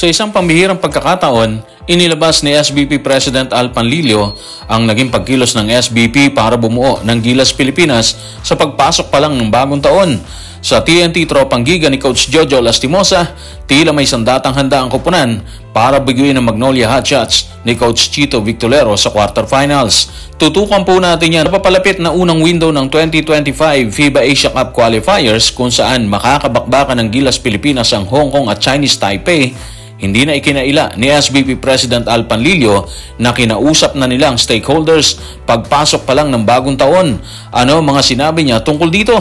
Sa isang pambihirang pagkakataon, inilabas ni SBP President Al Panlilio ang naging pagkilos ng SBP para bumuo ng Gilas Pilipinas sa pagpasok pa lang ng bagong taon. Sa TNT Tropang Giga ni Coach Jojo Lastimosa, tila may sandatang handa ang koponan para biguin ang Magnolia Hotshots ni Coach Chito Victolero sa quarterfinals. Tutukan po natin yan. Napapalapit na unang window ng 2025 FIBA Asia Cup Qualifiers kung saan makakabakbakan ng Gilas Pilipinas ang Hong Kong at Chinese Taipei. Hindi na ikinaila ni SBP President Al Panlilio na kinausap na nilang stakeholders pagpasok pa lang ng bagong taon. Ano mga sinabi niya tungkol dito?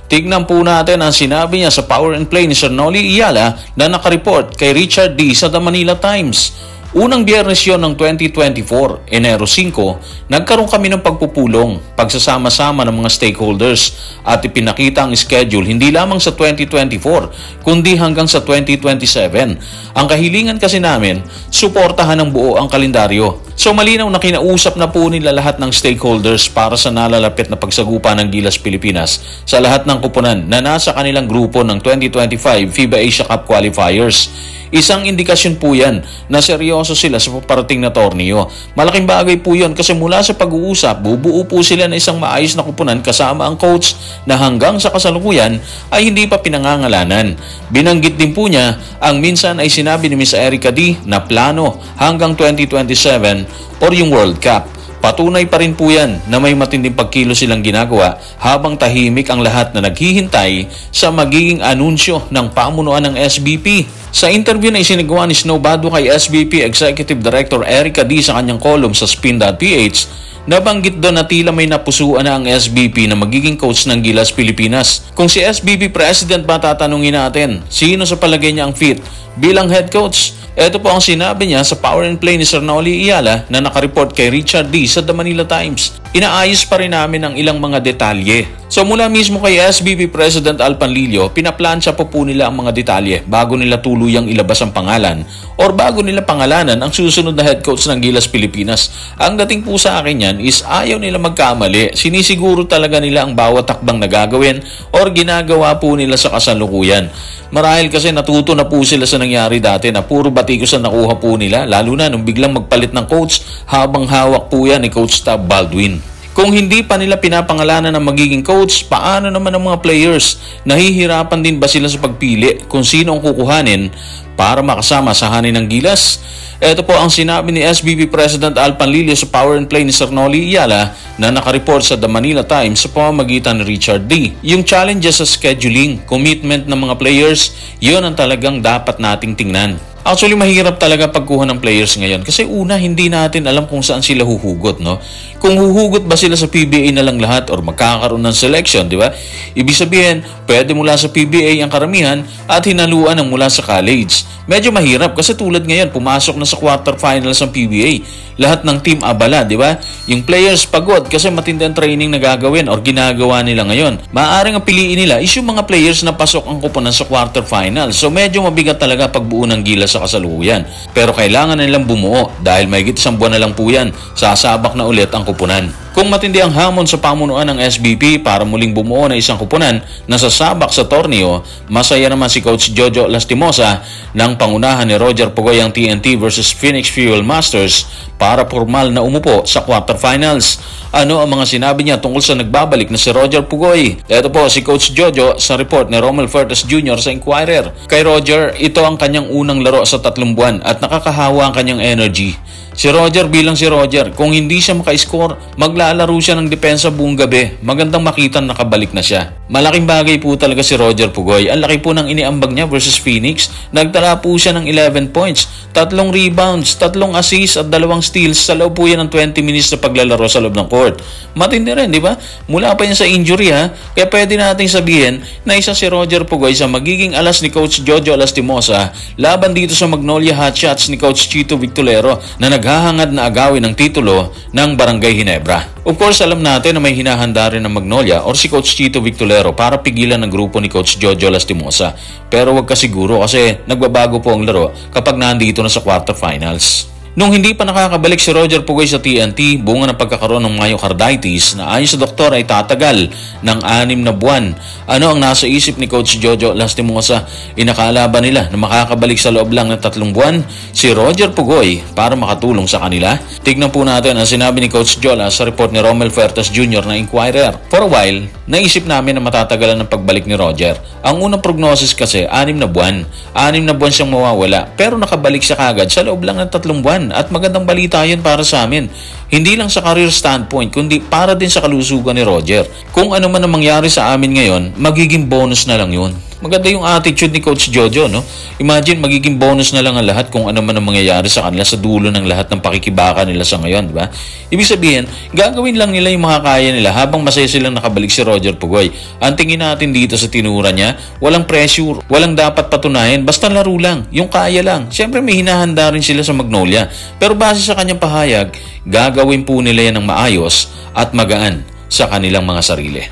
Tignan po natin ang sinabi niya sa Power and Play ni Sir Noli Iyala na nakareport kay Richard D. sa The Manila Times. Unang biyernes yon ng 2024, Enero 5, nagkaroon kami ng pagpupulong, pagsasama-sama ng mga stakeholders at ipinakita ang schedule hindi lamang sa 2024 kundi hanggang sa 2027. Ang kahilingan kasi namin, suportahan ng buo ang kalendaryo. So malinaw na kinausap na po nila lahat ng stakeholders para sa nalalapit na pagsagupa ng Gilas Pilipinas sa lahat ng kuponan na nasa kanilang grupo ng 2025 FIBA Asia Cup Qualifiers. Isang indikasyon po yan na seryoso sila sa paparating na torneo. Malaking bagay po yun kasi mula sa pag-uusap, bubuo po sila na isang maayos na kupunan kasama ang coach na hanggang sa kasalukuyan ay hindi pa pinangangalanan. Binanggit din po niya ang minsan ay sinabi ni Ms. Erica D na plano hanggang 2027 or yung World Cup. Patunay pa rin po yan na may matinding pagkilo silang ginagawa habang tahimik ang lahat na naghihintay sa magiging anunsyo ng pamunuan ng SBP. Sa interview na isinagawa ni Snow Badu kay SBP Executive Director Erica D sa kanyang column sa Spin.ph, nabanggit doon na tila may napusuan na ang SBP na magiging coach ng Gilas Pilipinas. Kung si SBP President ba tatanungin natin, sino sa palagay niya ang fit bilang head coach? Ito po ang sinabi niya sa Power and Play ni Sir Noli Iyala na nakareport kay Richard D. sa The Manila Times. Inaayos pa rin namin ang ilang mga detalye. So mula mismo kay SBP President Al Panlilio, pinaplansya po nila ang mga detalye bago nila tuluyang ilabas ang pangalan or bago nila pangalanan ang susunod na head coach ng Gilas Pilipinas. Ang dating po sa akin yan is ayaw nila magkamali. Sinisiguro talaga nila ang bawat takbang na gagawin or ginagawa po nila sa kasalukuyan. Marahil kasi natuto na po sila sa nangyari dati na puro batikos ang nakuha po nila, lalo na nung biglang magpalit ng coach habang hawak po yan ni Coach Tab Baldwin. Kung hindi pa nila pinapangalanan ng magiging coach, paano naman ang mga players? Nahihirapan din ba sila sa pagpili kung sino ang kukuhanin para makasama sa hanin ng Gilas? Ito po ang sinabi ni SBP President Al Panlilio sa Power and Play ni Sir Noli Iyala na nakareport sa The Manila Times sa pamamagitan ni Richard D. Yung challenges sa scheduling, commitment ng mga players, yun ang talagang dapat nating tingnan. Actually, mahirap talaga pagkuha ng players ngayon kasi una, hindi natin alam kung saan sila huhugot, no? Kung huhugot ba sila sa PBA na lang lahat or magkakaroon ng selection, di ba? Ibig sabihin, pwede mula sa PBA ang karamihan at hinaluan ng mula sa college. Medyo mahirap kasi tulad ngayon, pumasok na sa quarterfinals ng PBA. Lahat ng team abala, di ba? Yung players pagod kasi matindi ang training na gagawin or ginagawa nila ngayon. Maaaring ang piliin nila is yung mga players na pasok ang kuponan sa quarterfinals. So medyo mabigat talaga pagbuo ng Gilas sa kasalukuyan. Pero kailangan nilang bumuo dahil mahigit isang buwan na lang po yan. Sasabak na ulit ang kuponan. Kung matindi ang hamon sa pamunuan ng SBP para muling bumuo na isang kuponan na sasabak sa torneo, masaya naman si Coach Jojo Lastimosa ng pangunahan ni Roger Pugoy ang TNT versus Phoenix Fuel Masters para formal na umupo sa quarterfinals. Ano ang mga sinabi niya tungkol sa nagbabalik na si Roger Pugoy? Ito po si Coach Jojo sa report ni Romel Fertas Jr. sa Inquirer. Kay Roger, ito ang kanyang unang laro sa 3 buwan at nakakahawa ang kanyang energy. Si Roger bilang si Roger, kung hindi siya maka-score, maglalaro siya ng depensa buong gabi. Magandang makita nakabalik na siya. Malaking bagay po talaga si Roger Pugoy. Ang laki po ng iniambag niya versus Phoenix. Nagtala po siya ng 11 points, 3 rebounds, 3 assists at 2 steals sa loob po yan ng 20 minutes na paglalaro sa loob ng court. Matindi rin, di ba? Mula pa yan sa injury ha. Kaya pwede nating sabihin na isa si Roger Pugoy sa magiging alas ni Coach Jojo Lastimosa laban dito sa Magnolia Hotshots ni Coach Chito Victolero na naghahangad na agawin ng titulo ng Barangay Ginebra. Of course, alam natin na may hinahanda rin ng Magnolia or si Coach Chito Victolero para pigilan ang grupo ni Coach Jojo Lastimosa. Pero wag ka siguro kasi nagbabago po ang laro kapag nandito na sa quarterfinals. Nung hindi pa nakakabalik si Roger Pugoy sa TNT, bunga ng pagkakaroon ng myocarditis na ayon sa doktor ay tatagal ng 6 na buwan. Ano ang nasa isip ni Coach Jojo Lastimosa? Inakala ba nila na makakabalik sa loob lang ng 3 buwan si Roger Pugoy para makatulong sa kanila? Tignan po natin ang sinabi ni Coach Jola sa report ni Romel Fuertes Jr. na Inquirer. For a while, naisip namin na matatagalan ng pagbalik ni Roger. Ang unang prognosis kasi 6 na buwan. 6 na buwan siyang mawawala pero nakabalik siya kagad sa loob lang ng 3 buwan. At magandang balita yun para sa amin. Hindi lang sa career standpoint, kundi para din sa kalusugan ni Roger. Kung ano man ang mangyari sa amin ngayon, magiging bonus na lang yun. Maganda yung attitude ni Coach Jojo, no? Imagine, magiging bonus na lang ang lahat kung ano man ang mangyayari sa kanila sa dulo ng lahat ng pakikibaka nila sa ngayon, di ba? Ibig sabihin, gagawin lang nila yung mga kaya nila habang masaya silang nakabalik si Roger Pugoy. Ang tingin natin dito sa tinura niya, walang pressure, walang dapat patunayan, basta laro lang, yung kaya lang. Siyempre may hinahanda rin sila sa Magnolia. Pero base sa kanyang pahayag, gagawin po nila yan ng maayos at magaan sa kanilang mga sarili.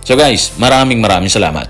So guys, maraming salamat.